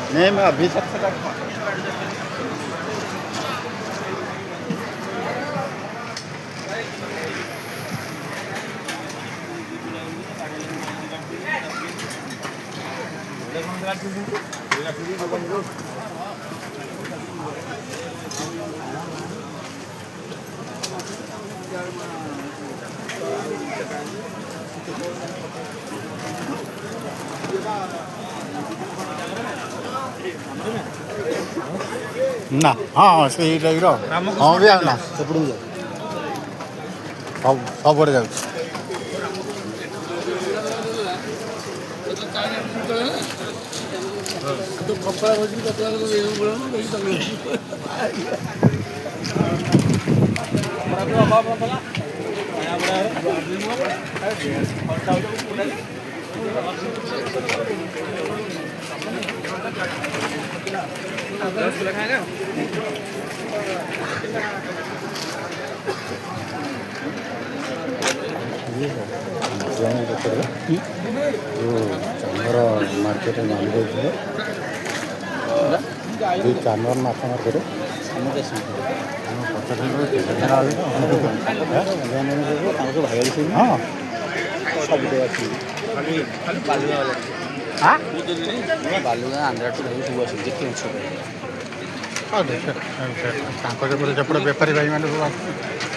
नहीं मैं अभी तक ना हाँ सही टाइप हाँ भी आना सेपड़ू जाओ सब सबरे जाऊ तो कपड़ा बजी कपड़ा तो ये बोला ना कहीं तक बराबर बाबा बोला आया बड़ा खाएगा चामर मार्केट मान गए चामर माछ मार्केट हाँ बालुगा आंध्रा टू सब आस जितने ସେପଟେ ବେପାରୀ ଭାଇମାନେ ସବୁ